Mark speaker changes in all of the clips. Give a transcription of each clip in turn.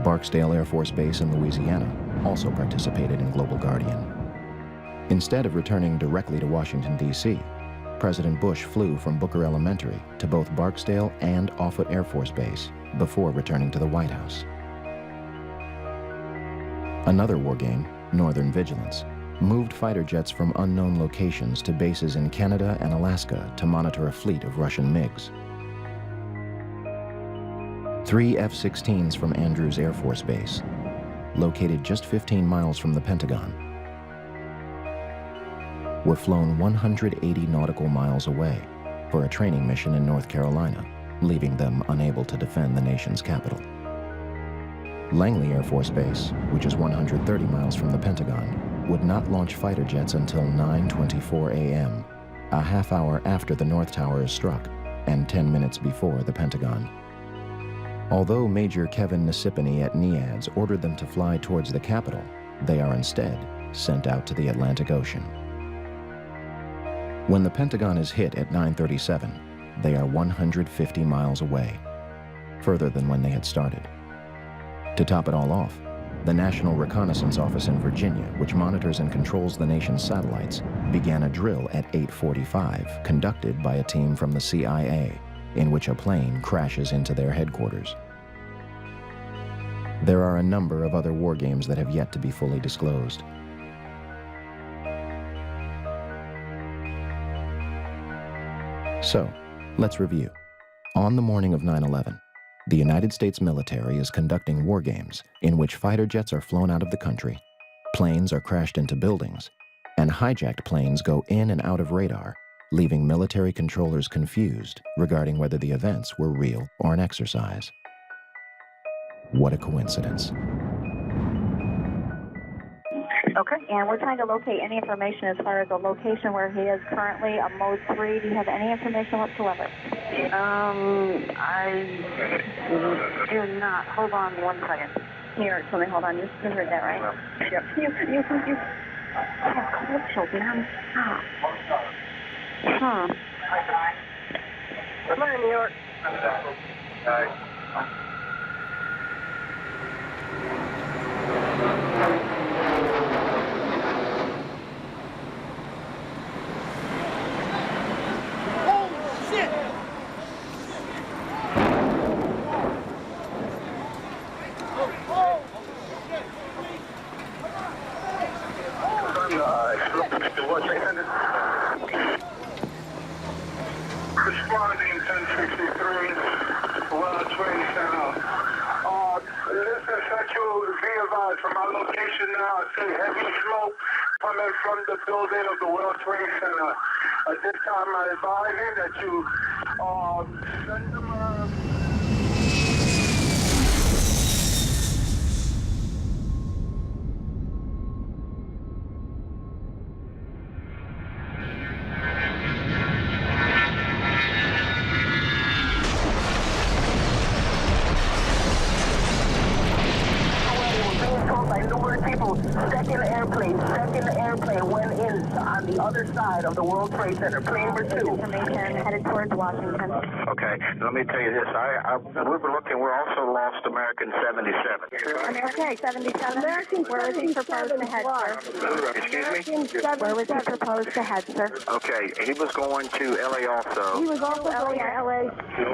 Speaker 1: Barksdale Air Force Base in Louisiana also participated in Global Guardian. Instead of returning directly to Washington, D.C., President Bush flew from Booker Elementary to both Barksdale and Offutt Air Force Base before returning to the White House. Another war game, Northern Vigilance, moved fighter jets from unknown locations to bases in Canada and Alaska to monitor a fleet of Russian MiGs. 3 F-16s from Andrews Air Force Base, located just 15 miles from the Pentagon, were flown 180 nautical miles away for a training mission in North Carolina, leaving them unable to defend the nation's capital. Langley Air Force Base, which is 130 miles from the Pentagon, would not launch fighter jets until 9:24 a.m., a half hour after the North Tower is struck and 10 minutes before the Pentagon. Although Major Kevin Nisipany at NEADS ordered them to fly towards the capital, they are instead sent out to the Atlantic Ocean. When the Pentagon is hit at 9:37, they are 150 miles away, further than when they had started. To top it all off, the National Reconnaissance Office in Virginia, which monitors and controls the nation's satellites, began a drill at 8:45, conducted by a team from the CIA, in which a plane crashes into their headquarters. There are a number of other war games that have yet to be fully disclosed. So, let's review. On the morning of 9/11, the United States military is conducting war games in which fighter jets are flown out of the country, planes are crashed into buildings, and hijacked planes go in and out of radar, leaving military controllers confused regarding whether the events were real or an exercise. What a coincidence.
Speaker 2: Okay, and we're trying to locate any information as far as the location where he is currently, a mode 3. Do you have any information whatsoever?
Speaker 3: I do not. Hold on one second.
Speaker 2: Here, let me hold on. You heard that, right?
Speaker 3: Yep.
Speaker 2: You. Yeah, cold choking on top. Huh.
Speaker 3: Come on, New York.
Speaker 4: Responding 1063, World Trade Center. Listen, Central, be advised from our location now, I see heavy smoke coming from the building of the World Trade Center. At this time, I advise you that you send them a...
Speaker 3: Second airplane went in on the other side of the World Trade Center, plane number 2.
Speaker 2: Information headed towards Washington.
Speaker 5: Okay, let me tell you this. We were looking, we're also lost American 77.
Speaker 2: Okay, 77. Where was he proposed to head, sir?
Speaker 5: Excuse me?
Speaker 2: Where was he proposed to head, sir?
Speaker 5: Okay, he was going to LA also.
Speaker 2: He was also going to LA.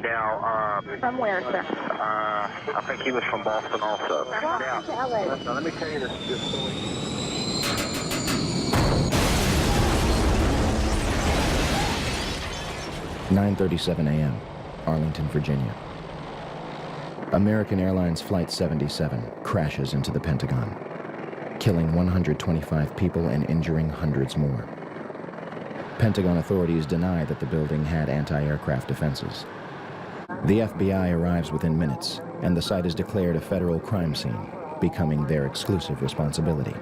Speaker 5: Now,
Speaker 2: From where, sir?
Speaker 5: I think he was from Boston also. Now,
Speaker 2: to LA.
Speaker 5: now let me tell you this story.
Speaker 1: 9:37 a.m., Arlington, Virginia. American Airlines Flight 77 crashes into the Pentagon, killing 125 people and injuring hundreds more. Pentagon authorities deny that the building had anti-aircraft defenses. The FBI arrives within minutes, and the site is declared a federal crime scene, becoming their exclusive responsibility.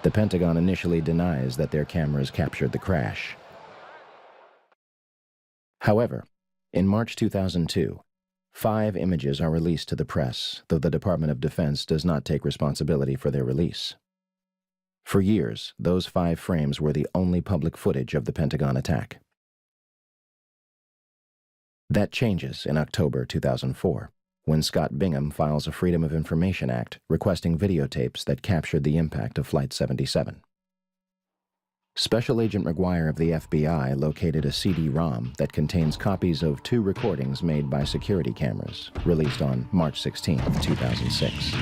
Speaker 1: The Pentagon initially denies that their cameras captured the crash. However, in March 2002, 5 images are released to the press, though the Department of Defense does not take responsibility for their release. For years, those 5 frames were the only public footage of the Pentagon attack. That changes in October 2004, when Scott Bingham files a Freedom of Information Act requesting videotapes that captured the impact of Flight 77. Special Agent McGuire of the FBI located a CD-ROM that contains copies of 2 recordings made by security cameras, released on March 16, 2006.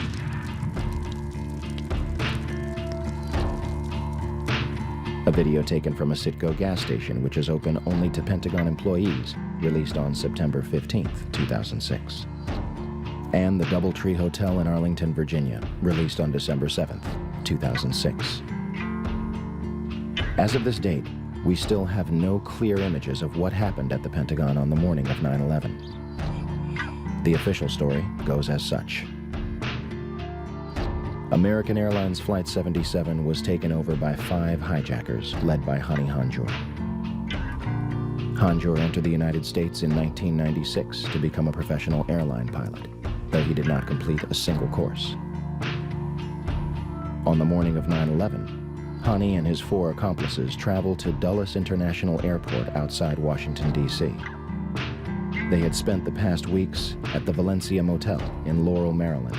Speaker 1: A video taken from a Citgo gas station, which is open only to Pentagon employees, released on September 15, 2006. And the Doubletree Hotel in Arlington, Virginia, released on December 7, 2006. As of this date, we still have no clear images of what happened at the Pentagon on the morning of 9/11. The official story goes as such. American Airlines Flight 77 was taken over by 5 hijackers led by Hani Hanjour. Hanjour entered the United States in 1996 to become a professional airline pilot, though he did not complete a single course. On the morning of 9/11, Hani and his 4 accomplices traveled to Dulles International Airport outside Washington, D.C. They had spent the past weeks at the Valencia Motel in Laurel, Maryland,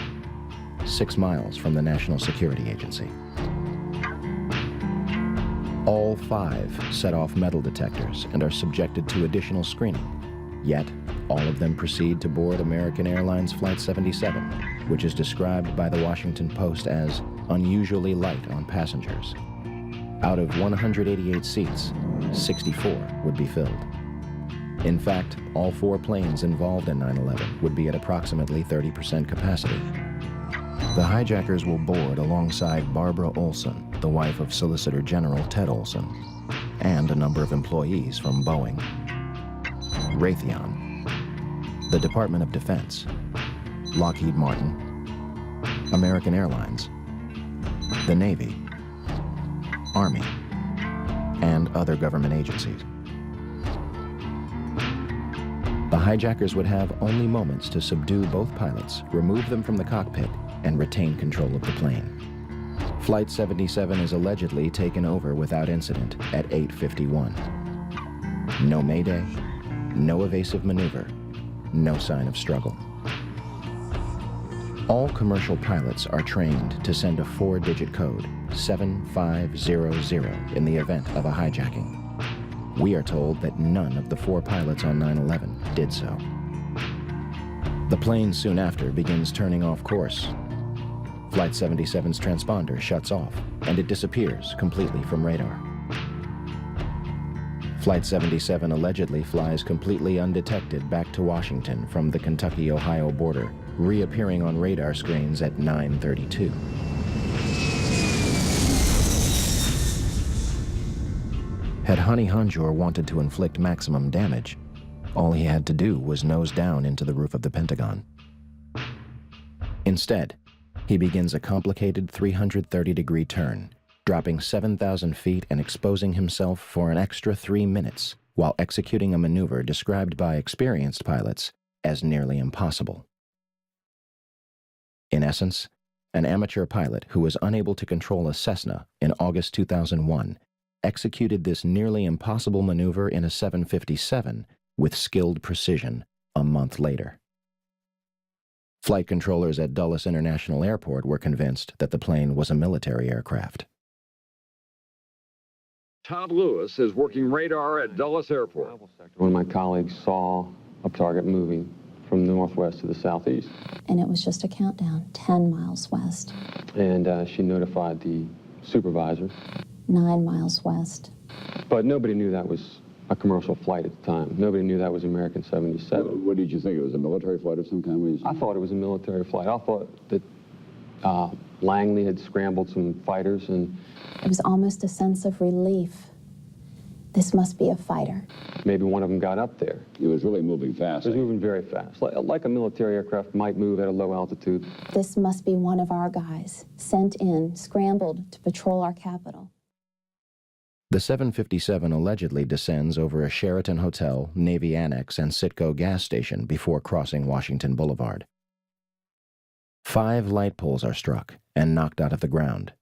Speaker 1: 6 miles from the National Security Agency. All 5 set off metal detectors and are subjected to additional screening, yet all of them proceed to board American Airlines Flight 77, which is described by the Washington Post as unusually light on passengers. Out of 188 seats, 64 would be filled. In fact, all 4 planes involved in 9/11 would be at approximately 30% capacity. The hijackers will board alongside Barbara Olson, the wife of Solicitor General Ted Olson, and a number of employees from Boeing, Raytheon, the Department of Defense, Lockheed Martin, American Airlines, the Navy, Army, and other government agencies. The hijackers would have only moments to subdue both pilots, remove them from the cockpit, and retain control of the plane. Flight 77 is allegedly taken over without incident at 8:51. No mayday, no evasive maneuver, no sign of struggle. All commercial pilots are trained to send a 4-digit code, 7500, in the event of a hijacking. We are told that none of the 4 pilots on 9/11 did so. The plane soon after begins turning off course. Flight 77's transponder shuts off, and it disappears completely from radar. Flight 77 allegedly flies completely undetected back to Washington from the Kentucky-Ohio border, reappearing on radar screens at 9:32. Had Hani Hanjour wanted to inflict maximum damage, all he had to do was nose down into the roof of the Pentagon. Instead, he begins a complicated 330-degree turn, dropping 7,000 feet and exposing himself for an extra 3 minutes while executing a maneuver described by experienced pilots as nearly impossible. In essence, an amateur pilot who was unable to control a Cessna in August 2001 executed this nearly impossible maneuver in a 757 with skilled precision a month later. Flight controllers at Dulles International Airport were convinced that the plane was a military aircraft.
Speaker 6: Todd Lewis is working radar at Dulles Airport.
Speaker 7: One of my colleagues saw a target moving from the northwest to the southeast.
Speaker 8: And it was just a countdown, 10 miles west.
Speaker 7: And she notified the supervisor.
Speaker 8: 9 miles west.
Speaker 7: But nobody knew that was a commercial flight at the time. Nobody knew that was American 77.
Speaker 9: What did you think? It was a military flight of some kind?
Speaker 7: I thought it was a military flight. I thought that Langley had scrambled some fighters and...
Speaker 8: It was almost a sense of relief. This must be a fighter.
Speaker 7: Maybe one of them got up there.
Speaker 9: It was really moving fast.
Speaker 7: It was moving very fast, like a military aircraft might move at a low altitude.
Speaker 8: This must be one of our guys, sent in, scrambled to patrol our capital.
Speaker 1: The 757 allegedly descends over a Sheraton Hotel, Navy Annex, and Citgo gas station before crossing Washington Boulevard. 5 light poles are struck and knocked out of the ground.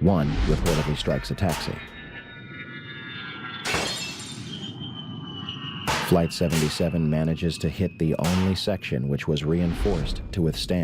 Speaker 1: One reportedly strikes a taxi. Flight 77 manages to hit the only section which was reinforced to withstand